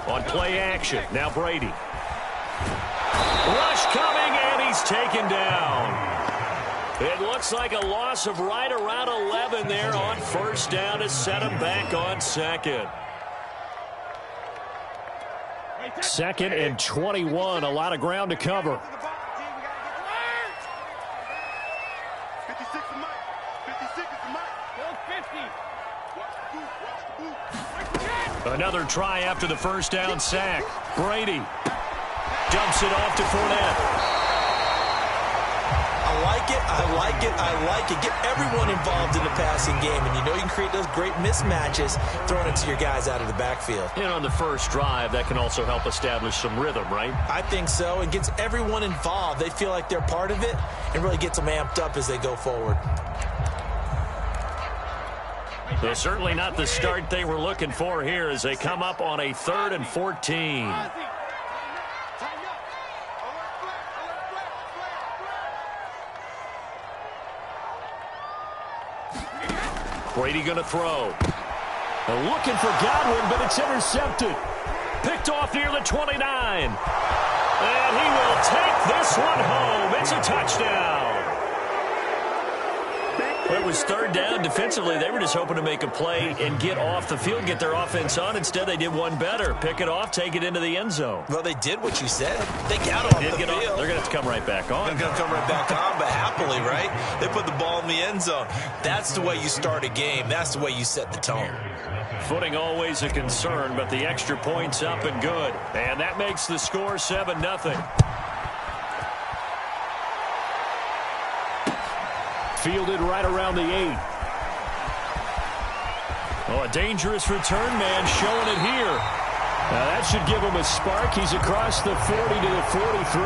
On play action, now Brady. Rush coming, and he's taken down. It looks like a loss of right around 11 there on first down to set him back on second. 2nd and 21, a lot of ground to cover. Another try after the first down sack. Brady dumps it off to Fournette. I like it, I like it, I like it. Get everyone involved in the passing game, and you know you can create those great mismatches throwing it to your guys out of the backfield. And on the first drive, that can also help establish some rhythm, right? I think so. It gets everyone involved. They feel like they're part of it and really gets them amped up as they go forward. So certainly not the start they were looking for here as they come up on a 3rd and 14. Brady going to throw. Looking for Godwin, but it's intercepted. Picked off near the 29. And he will take this one home. It's a touchdown. It was 3rd down. Defensively, they were just hoping to make a play and get off the field, get their offense on. Instead, they did one better. Pick it off, take it into the end zone. Well, they did what you said. They got off the field. They're going to have to come right back on. They're going to come right back on, but happily, right? They put the ball in the end zone. That's the way you start a game. That's the way you set the tone. Footing always a concern, but the extra point's up and good. And that makes the score 7-0. Fielded right around the 8. Oh, a dangerous return man showing it here. Now that should give him a spark. He's across the 40 to the 43.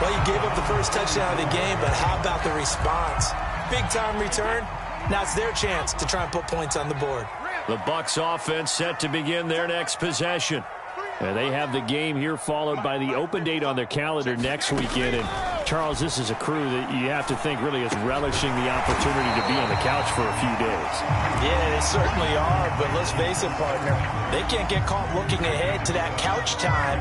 Well, you gave up the first touchdown of the game, but how about the response? Big-time return. Now it's their chance to try and put points on the board. The Bucs offense set to begin their next possession. And they have the game here followed by the open date on their calendar next weekend. And Charles, this is a crew that you have to think really is relishing the opportunity to be on the couch for a few days. Yeah, they certainly are, but let's face it, partner, they can't get caught looking ahead to that couch time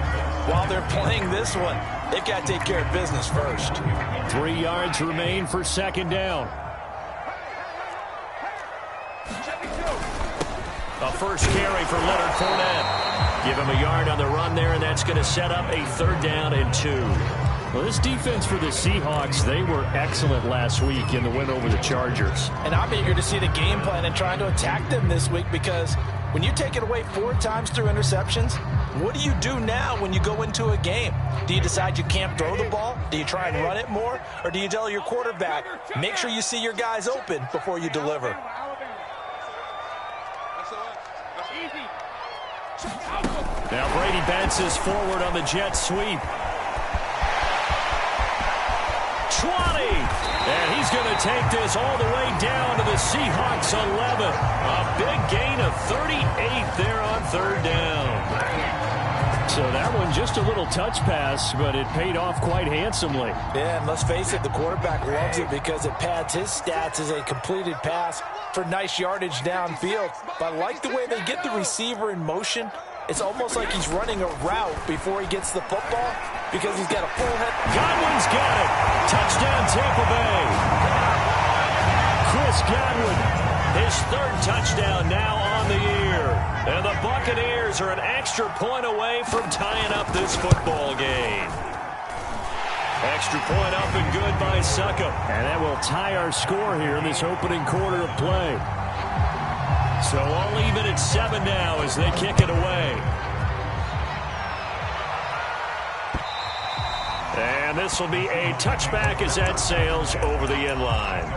while they're playing this one. They've got to take care of business first. 3 yards remain for 2nd down. A first carry for Leonard Fournette. Give him a yard on the run there, and that's going to set up a 3rd down and 2. Well, this defense for the Seahawks, they were excellent last week in the win over the Chargers. And I'm eager to see the game plan and trying to attack them this week, because when you take it away 4 times through interceptions, what do you do now when you go into a game? Do you decide you can't throw the ball? Do you try and run it more? Or do you tell your quarterback, make sure you see your guys open before you deliver? Now Brady bounces forward on the jet sweep. 20. And he's going to take this all the way down to the Seahawks 11. A big gain of 38 there on 3rd down. So that one just a little touch pass, but it paid off quite handsomely. Yeah, and let's face it, the quarterback loves it because it pads his stats as a completed pass for nice yardage downfield. But I like the way they get the receiver in motion. It's almost like he's running a route before he gets the football because he's got a full head. Godwin's got it. Touchdown, Tampa Bay. Chris Godwin, his 3rd touchdown now on the year. And the Buccaneers are an extra point away from tying up this football game. Extra point up and good by Succop. And that will tie our score here in this opening quarter of play. So all even at 7 now as they kick it away. And this will be a touchback as that sails over the end line.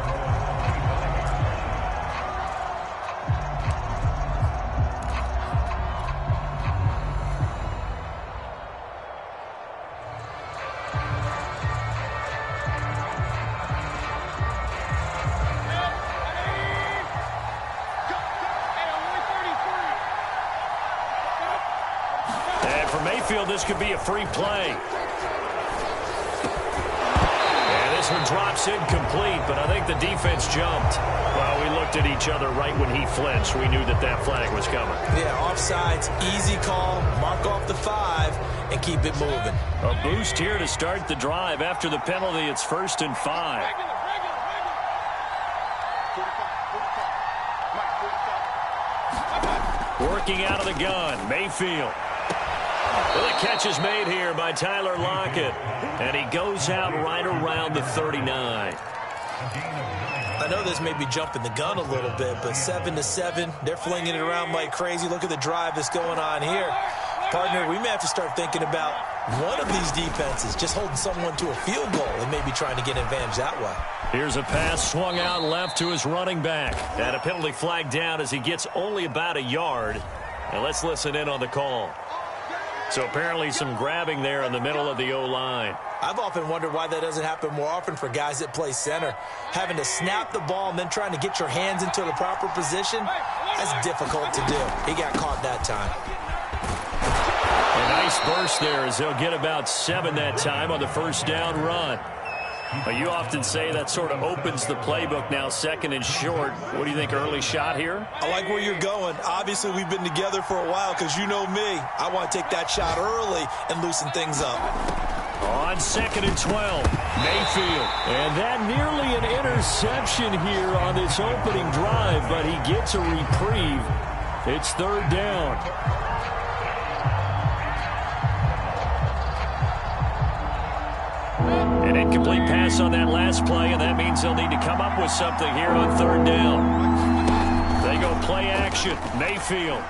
This could be a free play. And this one drops incomplete, but I think the defense jumped. Well, we looked at each other right when he flinched. We knew that that flag was coming. Yeah, offsides, easy call, mark off the 5, and keep it moving. A boost here to start the drive. After the penalty, it's 1st and 5. Working out of the gun, Mayfield. Well, the catch is made here by Tyler Lockett, and he goes out right around the 39. I know this may be jumping the gun a little bit, but 7-7, they're flinging it around like crazy. Look at the drive that's going on here. Partner, we may have to start thinking about one of these defenses just holding someone to a field goal and maybe trying to get an advantage that way. Here's a pass swung out left to his running back. And a penalty flag down as he gets only about a yard. And let's listen in on the call. So apparently some grabbing there in the middle of the O-line. I've often wondered why that doesn't happen more often for guys that play center. Having to snap the ball and then trying to get your hands into the proper position, that's difficult to do. He got caught that time. A nice burst there as they'll get about 7 that time on the first down run. But you often say that sort of opens the playbook now, 2nd and short. What do you think, early shot here? I like where you're going. Obviously, we've been together for a while because you know me. I want to take that shot early and loosen things up. On 2nd and 12, Mayfield. And that nearly an interception here on this opening drive, but he gets a reprieve. It's 3rd down. An incomplete pass on that last play, and that means they'll need to come up with something here on 3rd down. They go play action. Mayfield.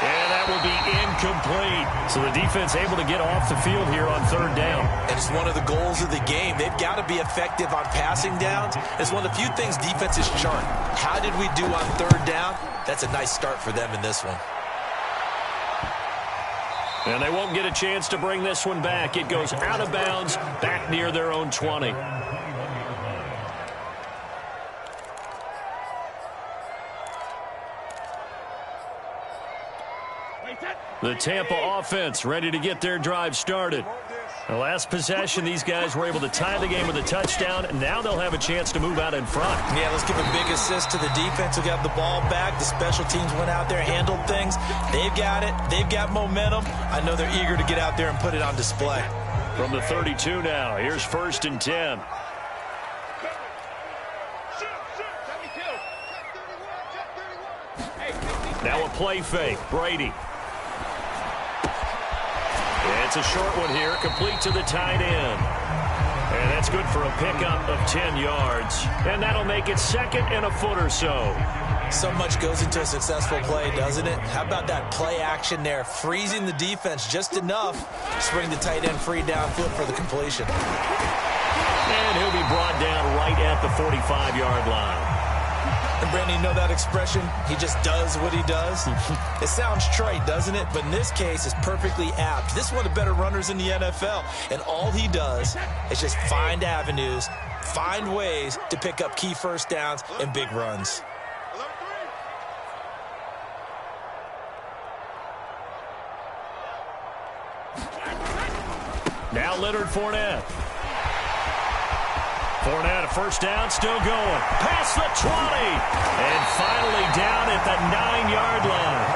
And that will be incomplete. So the defense able to get off the field here on 3rd down. And it's one of the goals of the game. They've got to be effective on passing downs. It's one of the few things defenses chart. How did we do on 3rd down? That's a nice start for them in this one. And they won't get a chance to bring this one back. It goes out of bounds, back near their own 20. The Tampa offense ready to get their drive started. The last possession, these guys were able to tie the game with a touchdown, and now they'll have a chance to move out in front. Yeah, let's give a big assist to the defense who got the ball back. The special teams went out there, handled things. They've got it. They've got momentum. I know they're eager to get out there and put it on display. From the 32 now, here's 1st and 10. Now a play fake. Brady. It's a short one here, complete to the tight end. And that's good for a pickup of 10 yards. And that'll make it 2nd and a foot or so. So much goes into a successful play, doesn't it? How about that play action there, freezing the defense just enough to bring the tight end free downfield for the completion. And he'll be brought down right at the 45-yard line. And Brandon, you know that expression? He just does what he does. It sounds trite, doesn't it? But in this case, it's perfectly apt. This is one of the better runners in the NFL. And all he does is just find avenues, find ways to pick up key first downs and big runs. Now Leonard Fournette. Fournette, a first down, still going. Past the 20. And finally down at the 9-yard line.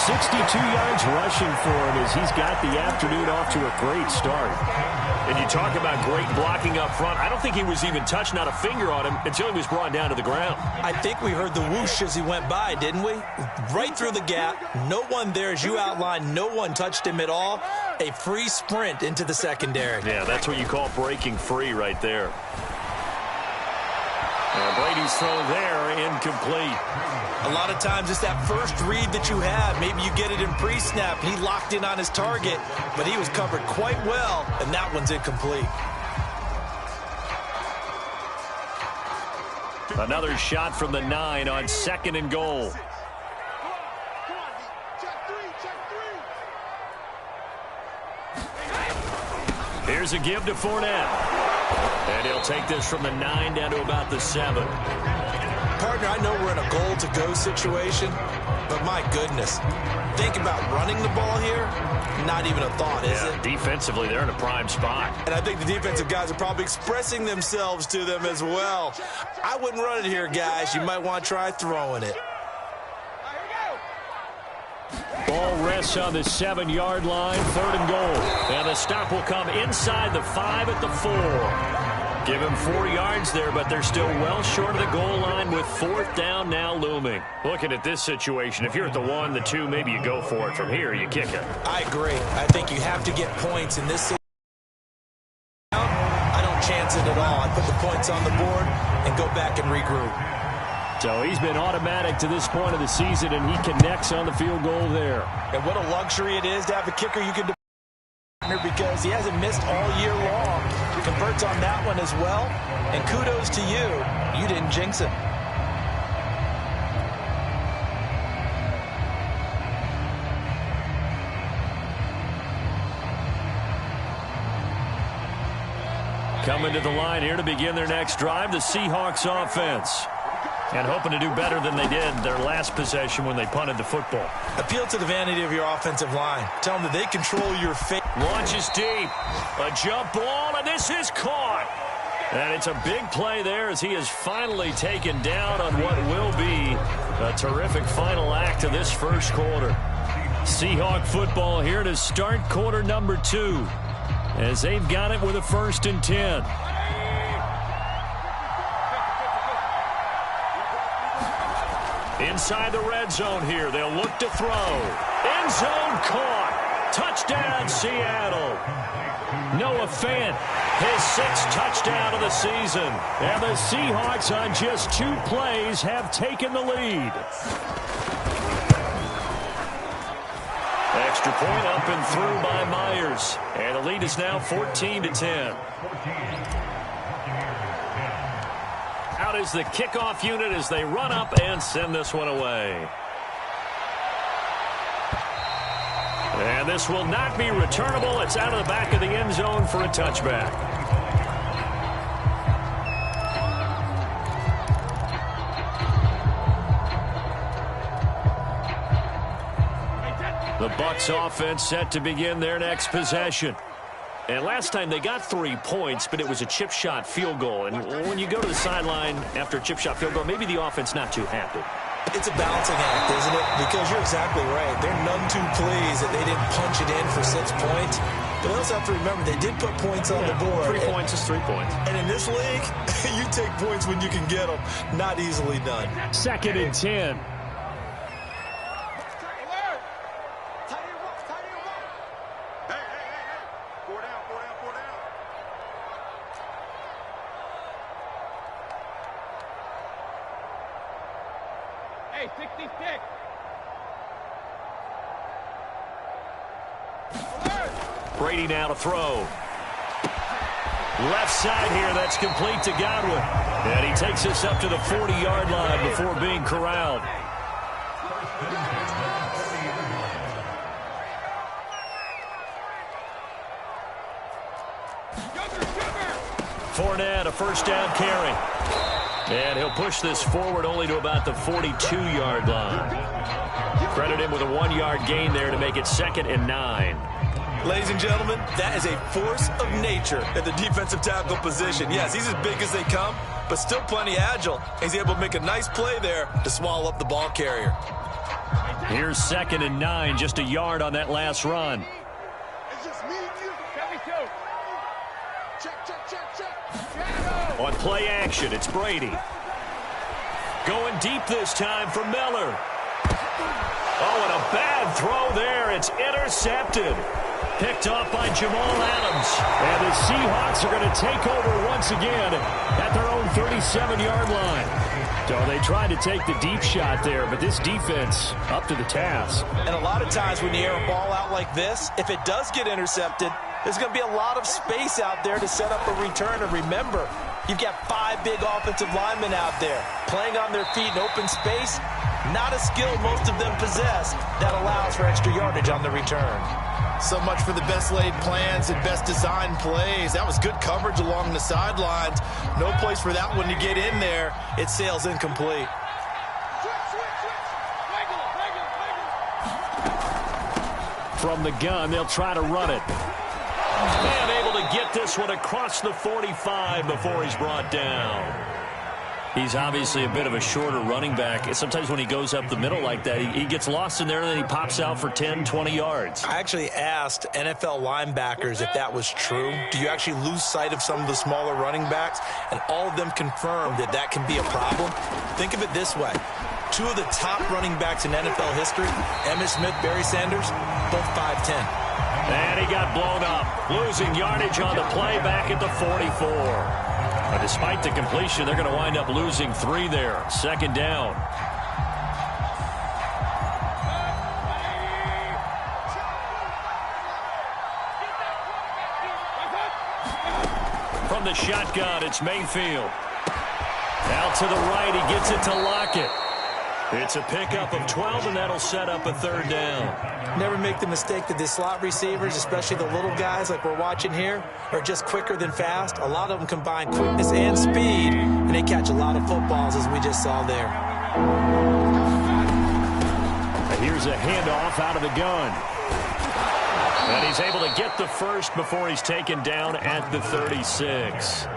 62 yards rushing for him as he's got the afternoon off to a great start. And you talk about great blocking up front. I don't think he was even touched, not a finger on him, until he was brought down to the ground. I think we heard the whoosh as he went by, didn't we? Right through the gap. No one there, as you outlined. No one touched him at all. A free sprint into the secondary. Yeah, that's what you call breaking free right there. Brady's throw there, incomplete. A lot of times it's that first read that you have. Maybe you get it in pre-snap. He locked in on his target, but he was covered quite well, and that one's incomplete. Another shot from the 9 on 2nd and goal. Here's a give to Fournette. And he'll take this from the 9 down to about the 7. Partner, I know we're in a goal-to-go situation, But my goodness, think about running the ball here. Not even a thought, is it? Defensively, they're in a prime spot. And I think the defensive guys are probably expressing themselves to them as well. I wouldn't run it here, guys. You might want to try throwing it. Ball rests on the 7-yard line, 3rd and goal. And the stop will come inside the 5 at the 4. Give him 4 yards there, but they're still well short of the goal line with 4th down now looming. Looking at this situation, if you're at the 1, the 2, maybe you go for it. From here, you kick it. I agree. I think you have to get points in this situation. I don't chance it at all. I put the points on the board and go back and regroup. So he's been automatic to this point of the season, and he connects on the field goal there. And what a luxury it is to have a kicker you can depend on, because he hasn't missed all year long. Converts on that one as well, and kudos to you. You didn't jinx it. Coming to the line here to begin their next drive, the Seahawks offense. And hoping to do better than they did their last possession when they punted the football. Appeal to the vanity of your offensive line. Tell them that they control your fate. Launches deep. A jump ball, and this is caught. And it's a big play there as he is finally taken down on what will be a terrific final act of this first quarter. Seahawk football here to start quarter number 2 as they've got it with a 1st and 10. Inside the red zone here. They'll look to throw. End zone caught. Touchdown, Seattle. Noah Fant, his 6th touchdown of the season. And the Seahawks on just 2 plays have taken the lead. Extra point up and through by Myers. And the lead is now 14-10. Out is the kickoff unit as they run up and send this one away. And this will not be returnable. It's out of the back of the end zone for a touchback. The Bucs offense set to begin their next possession. And last time they got 3 points, but it was a chip shot field goal. And when you go to the sideline after a chip shot field goal, maybe the offense not too happy. It's a balancing act, isn't it? Because you're exactly right. They're none too pleased that they didn't punch it in for 6 points. But they also have to remember they did put points on the board. 3 points is 3 points. And in this league, you take points when you can get them. Not easily done. 2nd and 10. Brady now to throw. Left side here, that's complete to Godwin. And he takes us up to the 40-yard line before being corralled. Fournette, a 1st down carry. And he'll push this forward only to about the 42-yard line. Credit him with a 1-yard gain there to make it 2nd and 9. Ladies and gentlemen, that is a force of nature at the defensive tackle position. Yes, he's as big as they come, but still plenty agile. He's able to make a nice play there to swallow up the ball carrier. Here's 2nd and 9, just a yard on that last run. It's just me and you. On play action, it's Brady. Going deep this time for Miller. Oh, and a bad throw there. It's intercepted. Picked off by Jamal Adams. And the Seahawks are going to take over once again at their own 37-yard line. So they tried to take the deep shot there, but this defense up to the task. And a lot of times when you air a ball out like this, if it does get intercepted, there's going to be a lot of space out there to set up a return. And remember, you've got 5 big offensive linemen out there playing on their feet in open space. Not a skill most of them possess that allows for extra yardage on the return. So much for the best laid plans and best designed plays. That was good coverage along the sidelines. No place for that one to get in there. It sails incomplete. from the gun. They'll try to run it. And able to get this one across the 45 before he's brought down. He's obviously a bit of a shorter running back. Sometimes when he goes up the middle like that, he gets lost in there, and then he pops out for 10, 20 yards. I actually asked NFL linebackers if that was true. Do you actually lose sight of some of the smaller running backs? And all of them confirmed that that can be a problem. Think of it this way. Two of the top running backs in NFL history, Emmitt Smith, Barry Sanders, both 5'10". And he got blown up, losing yardage on the play back at the 44. But despite the completion, they're going to wind up losing 3 there. Second down. From the shotgun, it's Mayfield. Out to the right, he gets it to Lockett. It's a pickup of 12, and that'll set up a 3rd down. Never make the mistake that the slot receivers, especially the little guys like we're watching here, are just quicker than fast. A lot of them combine quickness and speed, and they catch a lot of footballs, as we just saw there. And here's a handoff out of the gun. And he's able to get the first before he's taken down at the 36.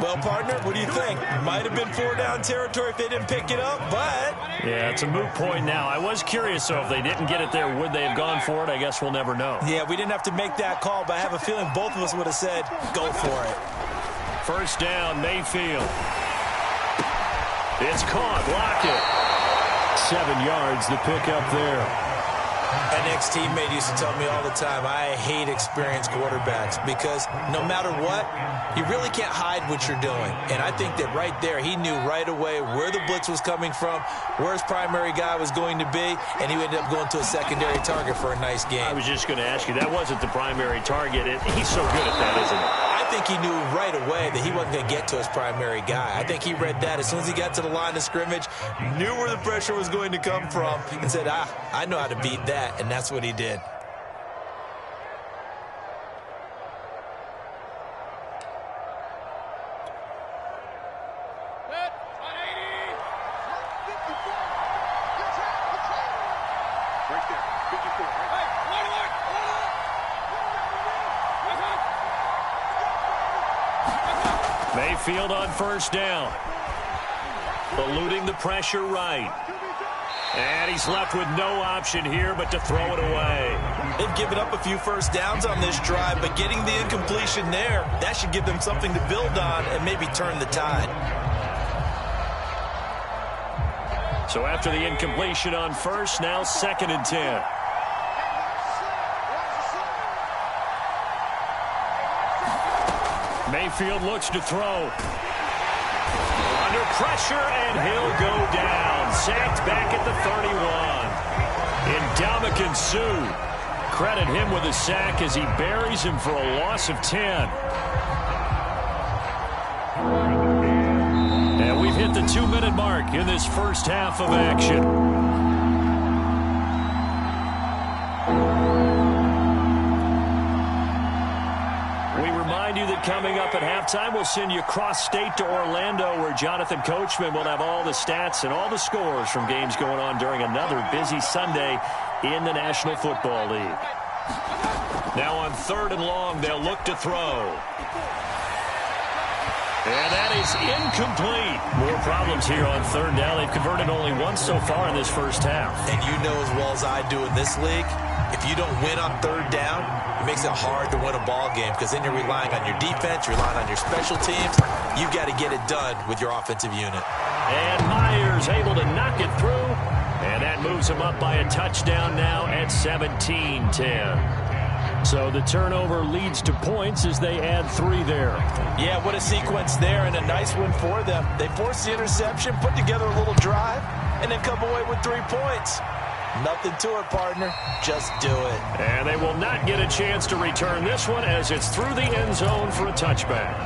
Well, partner, what do you think? Might have been 4-down territory if they didn't pick it up, but... Yeah, it's a moot point now. I was curious, so if they didn't get it there, would they have gone for it? I guess we'll never know. Yeah, we didn't have to make that call, but I have a feeling both of us would have said, go for it. First down, Mayfield. It's caught. Lockett. 7 yards, the pickup there. An ex-teammate used to tell me all the time, I hate experienced quarterbacks because no matter what, you really can't hide what you're doing. And I think that right there, he knew right away where the blitz was coming from, where his primary guy was going to be, and he ended up going to a secondary target for a nice game. I was just going to ask you, that wasn't the primary target. He's so good at that, isn't he? I think he knew right away that he wasn't going to get to his primary guy. I think he read that as soon as he got to the line of scrimmage, knew where the pressure was going to come from, and said, I know how to beat that, and that's what he did. Mayfield on first down. Eluding the pressure right. And he's left with no option here but to throw it away. They've given up a few first downs on this drive, but getting the incompletion there, that should give them something to build on and maybe turn the tide. So after the incompletion on first, now 2nd and 10. Mayfield looks to throw. Under pressure, and he'll go down. Sacked back at the 31. Ndamukong Suh. Credit him with a sack as he buries him for a loss of 10. And we've hit the 2-minute mark in this first half of action. Coming up at halftime, we'll send you cross-state to Orlando, where Jonathan Coachman will have all the stats and all the scores from games going on during another busy Sunday in the National Football League. Now on 3rd and long, they'll look to throw. And that is incomplete. More problems here on 3rd down. They've converted only once so far in this first half. And you know as well as I do in this league, if you don't win on 3rd down, it makes it hard to win a ball game because then you're relying on your defense, you're relying on your special teams. You've got to get it done with your offensive unit. And Myers able to knock it through, and that moves him up by a touchdown now at 17-10. So the turnover leads to points as they add 3 there. Yeah, what a sequence there, and a nice one for them. They forced the interception, put together a little drive, and then come away with 3 points. Nothing to it, partner. Just do it. And they will not get a chance to return this one as it's through the end zone for a touchback.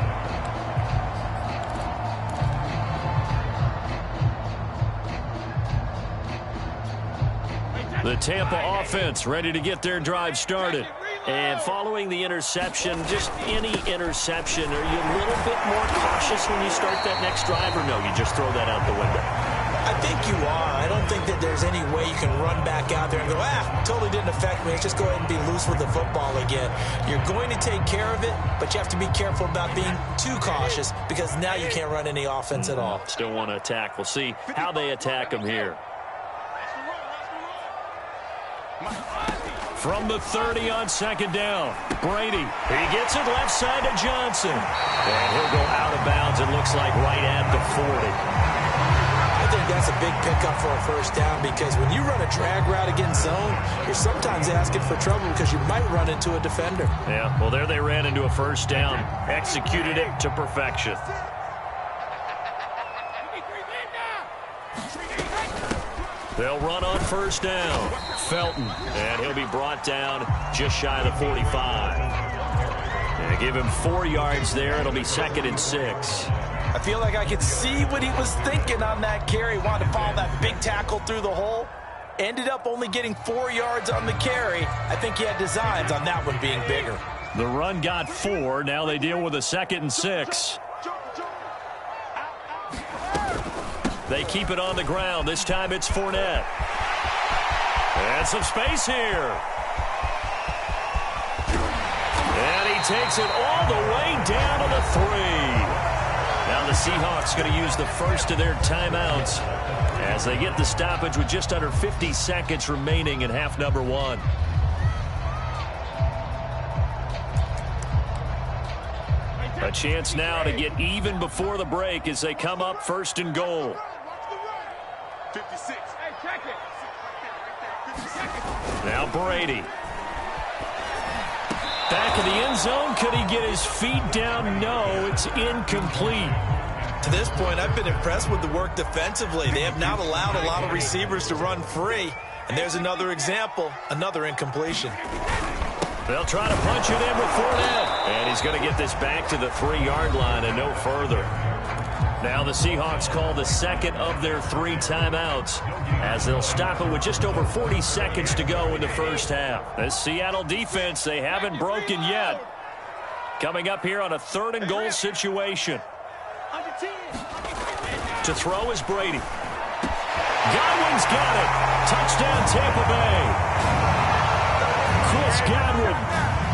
The Tampa offense ready to get their drive started. And following the interception, just any interception, are you a little bit more cautious when you start that next drive, or no, you just throw that out the window? I think you are. I don't think that there's any way you can run back out there and go, totally didn't affect me. Let's just go ahead and be loose with the football again. You're going to take care of it, but you have to be careful about being too cautious because now you can't run any offense at all. Still want to attack. We'll see how they attack him here. From the 30 on second down, Brady. He gets it left side to Johnson. And he'll go out of bounds, it looks like, right at the 40. I think that's a big pickup for a first down because when you run a drag route against zone, you're sometimes asking for trouble because you might run into a defender. Yeah, well, there they ran into a first down. Executed it to perfection. They'll run on first down. Felton, and he'll be brought down just shy of the 45. And give him 4 yards there. It'll be 2nd and 6. I feel like I could see what he was thinking on that carry. Wanted to follow that big tackle through the hole. Ended up only getting 4 yards on the carry. I think he had designs on that one being bigger. The run got 4. Now they deal with a 2nd and 6. They keep it on the ground. This time it's Fournette. And some space here. And he takes it all the way down to the 3. Now the Seahawks going to use the first of their timeouts as they get the stoppage with just under 50 seconds remaining in half number 1. A chance now to get even before the break as they come up 1st and goal. 56. Hey, check it. Now Brady. Back in the end zone. Could he get his feet down? No, it's incomplete. To this point, I've been impressed with the work defensively. They have not allowed a lot of receivers to run free. And there's another example, another incompletion. They'll try to punch it in with Fournette. And he's going to get this back to the 3-yard line and no further. Now the Seahawks call the second of their 3 timeouts as they'll stop it with just over 40 seconds to go in the first half. The Seattle defense, they haven't broken yet. Coming up here on a 3rd and goal situation. To throw is Brady. Godwin's got it. Touchdown Tampa Bay. Chris Godwin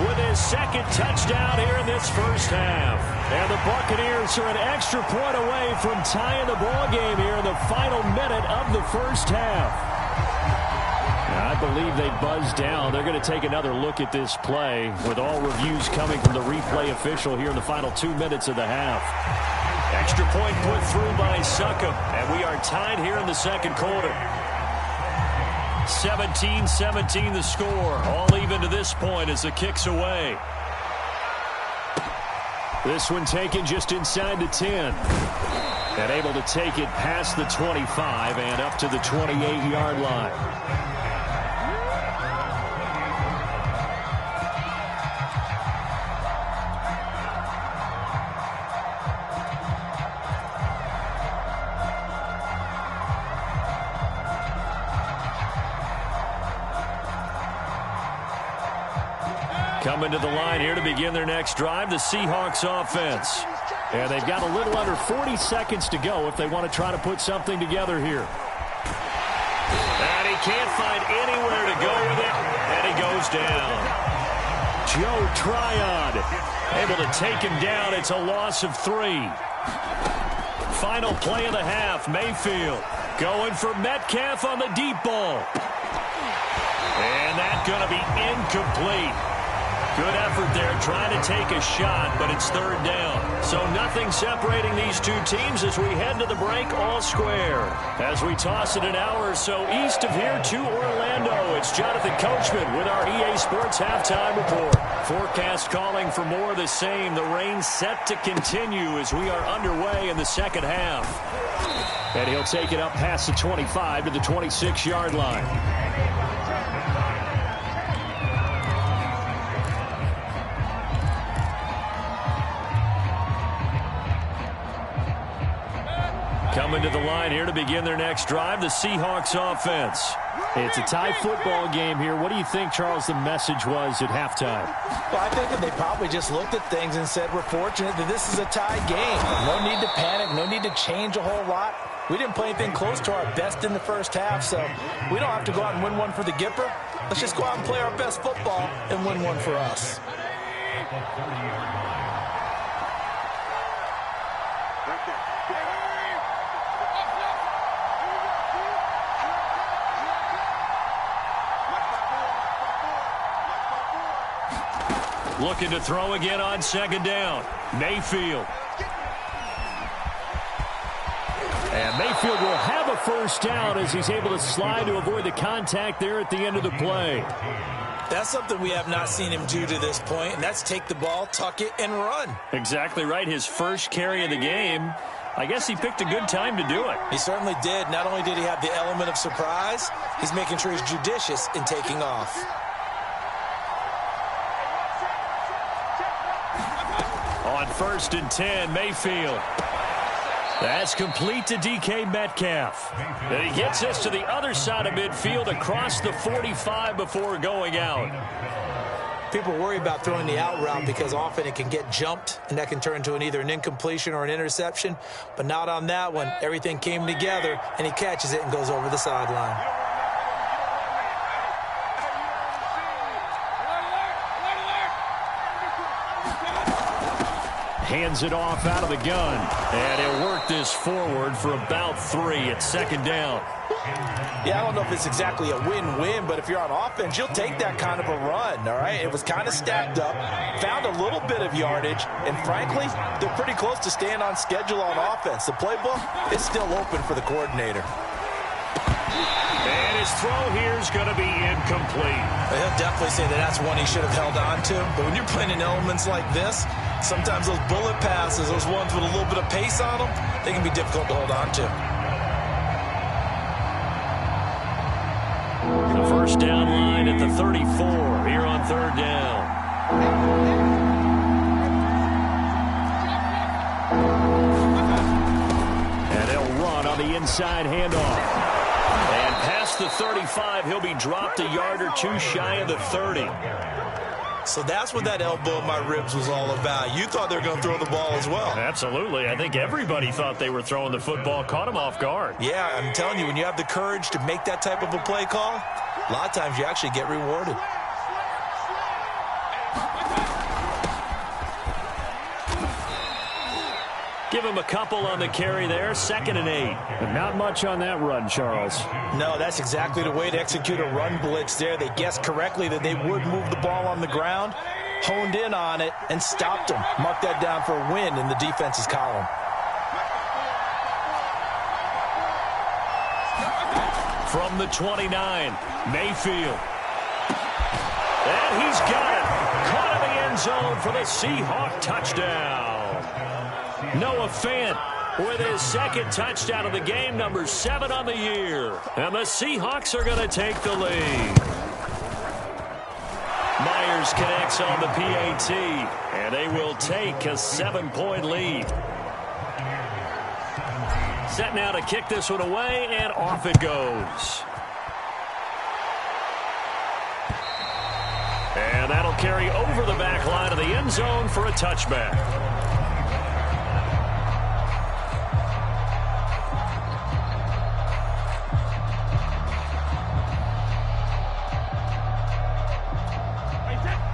with his 2nd touchdown here in this first half. And the Buccaneers are an extra point away from tying the ball game here in the final minute of the first half. Now, I believe they buzzed down. They're going to take another look at this play with all reviews coming from the replay official here in the final 2 minutes of the half. Extra point put through by Succop, and we are tied here in the second quarter. 17-17 the score. All even to this point as the kick's away. This one taken just inside the 10. And able to take it past the 25 and up to the 28-yard line. Coming to the line here to begin their next drive, the Seahawks offense. And they've got a little under 40 seconds to go if they want to try to put something together here. And he can't find anywhere to go with it, and he goes down. Joe Tryon able to take him down. It's a loss of 3. Final play of the half, Mayfield going for Metcalf on the deep ball. And that's going to be incomplete. Good effort there trying to take a shot, but it's 3rd down. So nothing separating these two teams as we head to the break all square. As we toss it an hour or so east of here to Orlando, it's Jonathan Coachman with our EA Sports Halftime Report. Forecast calling for more of the same. The rain set to continue as we are underway in the second half. And he'll take it up past the 25 to the 26-yard line. Coming to the line here to begin their next drive, the Seahawks offense. It's a tie football game here. What do you think, Charles, the message was at halftime? Well, I think that they probably just looked at things and said, we're fortunate that this is a tie game. No need to panic. No need to change a whole lot. We didn't play anything close to our best in the first half, so we don't have to go out and win one for the Gipper. Let's just go out and play our best football and win one for us. Looking to throw again on second down. Mayfield. And Mayfield will have a first down as he's able to slide to avoid the contact there at the end of the play. That's something we have not seen him do to this point, and that's take the ball, tuck it, and run. Exactly right. His first carry of the game. I guess he picked a good time to do it. He certainly did. Not only did he have the element of surprise, he's making sure he's judicious in taking off. On 1st and 10, Mayfield. That's complete to DK Metcalf. And he gets us to the other side of midfield across the 45 before going out. People worry about throwing the out route because often it can get jumped, and that can turn into either an incompletion or an interception. But not on that one. Everything came together, and he catches it and goes over the sideline. Hands it off out of the gun. And he'll work this forward for about 3 at second down. Yeah, I don't know if it's exactly a win-win, but if you're on offense, you'll take that kind of a run, all right? It was kind of stacked up, found a little bit of yardage, and frankly, they're pretty close to staying on schedule on offense. The playbook is still open for the coordinator. And his throw here is going to be incomplete. He'll definitely say that that's one he should have held on to, but when you're playing in elements like this, sometimes those bullet passes, those ones with a little bit of pace on them, they can be difficult to hold on to. The first down line at the 34 here on 3rd down. And they'll run on the inside handoff. And past the 35, he'll be dropped a yard or two shy of the 30. So that's what that elbow in my ribs was all about. You thought they were going to throw the ball as well. Absolutely. I think everybody thought they were throwing the football, caught him off guard. Yeah, I'm telling you, when you have the courage to make that type of a play call, a lot of times you actually get rewarded. Give him a couple on the carry there, 2nd and 8. But not much on that run, Charles. No, that's exactly the way to execute a run blitz there. They guessed correctly that they would move the ball on the ground, honed in on it, and stopped him. Mark that down for a win in the defense's column. From the 29, Mayfield. And he's got it. Caught in the end zone for the Seahawk touchdown. Noah Fant with his 2nd touchdown of the game, number 7 on the year. And the Seahawks are going to take the lead. Myers connects on the PAT, and they will take a 7-point lead. Set now to kick this one away, and off it goes. And that'll carry over the back line of the end zone for a touchback.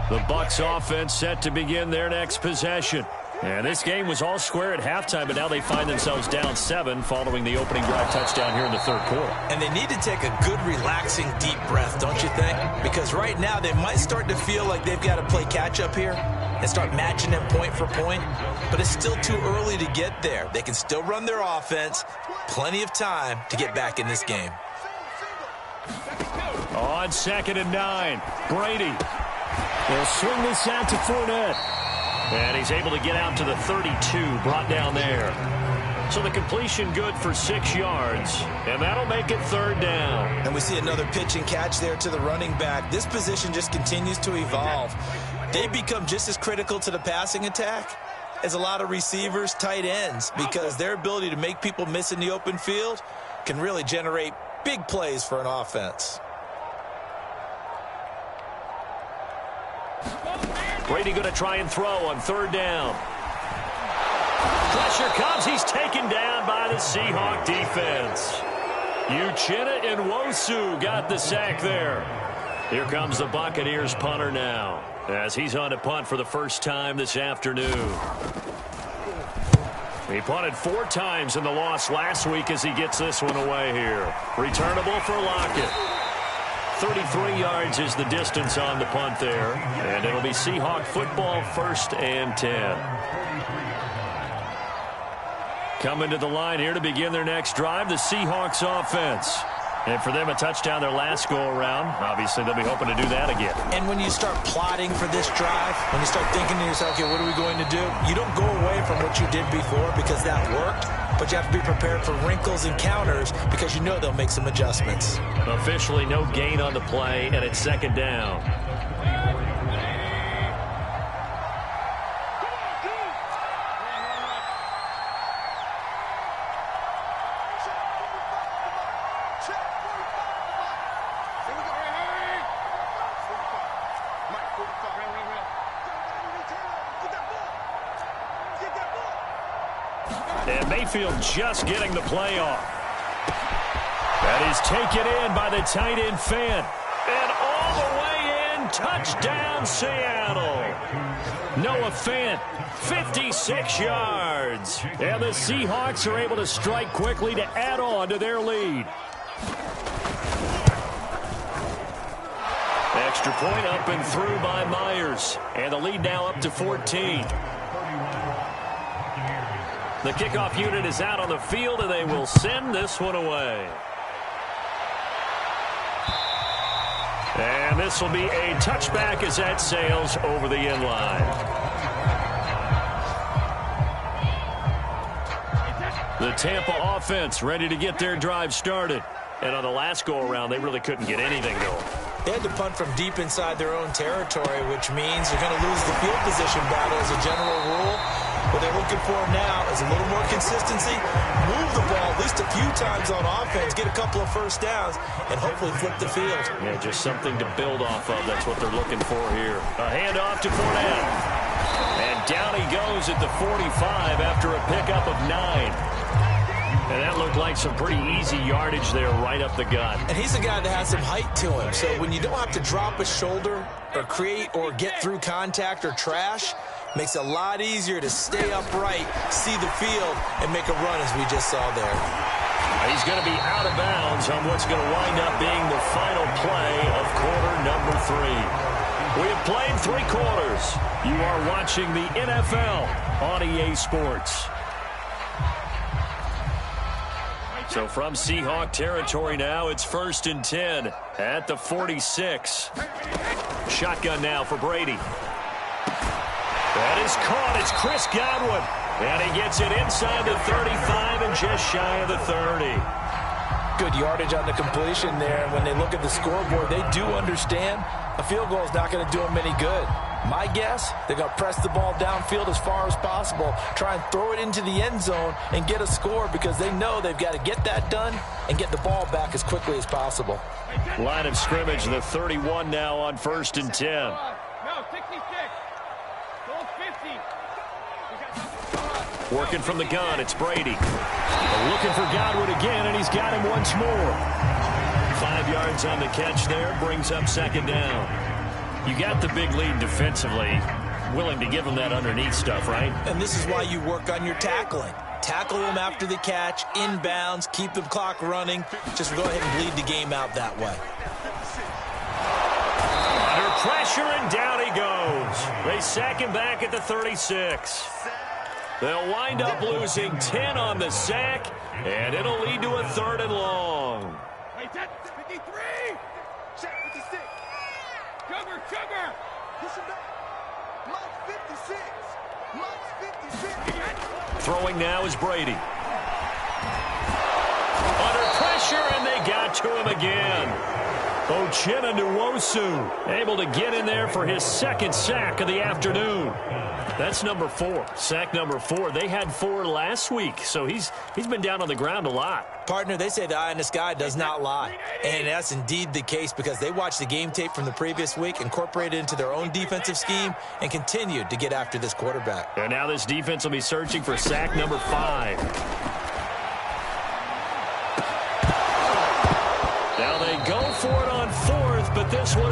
The Bucs offense set to begin their next possession. And this game was all square at halftime, but now they find themselves down 7 following the opening drive touchdown here in the 3rd quarter. And they need to take a good, relaxing, deep breath, don't you think? Because right now they might start to feel like they've got to play catch-up here and start matching them point for point. But it's still too early to get there. They can still run their offense. Plenty of time to get back in this game. On 2nd and 9, Brady. They'll swing this out to Fournette. And he's able to get out to the 32, brought down there. So the completion good for 6 yards, and that'll make it 3rd down. And we see another pitch and catch there to the running back. This position just continues to evolve. They become just as critical to the passing attack as a lot of receivers, tight ends, because their ability to make people miss in the open field can really generate big plays for an offense. Brady going to try and throw on third down. Pressure comes. He's taken down by the Seahawk defense. Uchenna Nwosu got the sack there. Here comes the Buccaneers punter now, as he's on to punt for the first time this afternoon. He punted 4 times in the loss last week as he gets this one away here. Returnable for Lockett. 33 yards is the distance on the punt there, and it'll be Seahawk football, 1st and 10. Coming to the line here to begin their next drive, the Seahawks offense. And for them, a touchdown their last go-around. Obviously, they'll be hoping to do that again. And when you start plotting for this drive, when you start thinking to yourself, okay, what are we going to do? You don't go away from what you did before because that worked, but you have to be prepared for wrinkles and counters because you know they'll make some adjustments. Officially no gain on the play, and it's 2nd down. And Mayfield just getting the play off. That is taken in by the tight end Fant. And all the way in, touchdown Seattle. Noah Fant, 56 yards. And the Seahawks are able to strike quickly to add on to their lead. Extra point up and through by Myers. And the lead now up to 14. The kickoff unit is out on the field, and they will send this one away. And this will be a touchback as that sails over the end line. The Tampa offense ready to get their drive started. And on the last go-around, they really couldn't get anything going. They had to punt from deep inside their own territory, which means they're going to lose the field position battle as a general rule. What they're looking for now is a little more consistency, move the ball at least a few times on offense, get a couple of first downs, and hopefully flip the field. Yeah, just something to build off of. That's what they're looking for here. A handoff to Fournette. And down he goes at the 45 after a pickup of 9. And that looked like some pretty easy yardage there right up the gut. And he's a guy that has some height to him. So when you don't have to drop a shoulder or create or get through contact or trash, makes it a lot easier to stay upright, see the field, and make a run as we just saw there. He's going to be out of bounds on what's going to wind up being the final play of quarter number 3. We have played 3 quarters. You are watching the NFL on EA Sports. So from Seahawk territory now, it's 1st and 10 at the 46. Shotgun now for Brady. That is caught. It's Chris Godwin. And he gets it inside the 35 and just shy of the 30. Good yardage on the completion there. And when they look at the scoreboard, they do understand a field goal is not going to do them any good. My guess, they're going to press the ball downfield as far as possible, try and throw it into the end zone and get a score because they know they've got to get that done and get the ball back as quickly as possible. Line of scrimmage, the 31 now on 1st and 10. No, 66. Goal 50. Working from the gun, it's Brady. Looking for Godwin again, and he's got him once more. 5 yards on the catch there, brings up 2nd down. You got the big lead defensively, willing to give them that underneath stuff, right? And this is why you work on your tackling. Tackle them after the catch, inbounds, keep the clock running. Just go ahead and bleed the game out that way. Under pressure, and down he goes. They sack him back at the 36. They'll wind up losing 10 on the sack, and it'll lead to a 3rd and long. Wait, that's 53. Check 56. Cover. Push him back. Mike 56. Mike 56. Throwing now is Brady. Under pressure, and they got to him again. Nwosu able to get in there for his second sack of the afternoon. That's number 4. Sack number 4. They had 4 last week, so he's been down on the ground a lot. Partner, they say the eye in the sky does not lie. And that's indeed the case because they watched the game tape from the previous week, incorporated it into their own defensive scheme, and continued to get after this quarterback. And now this defense will be searching for sack number 5. Now they go for it on 4th, but this one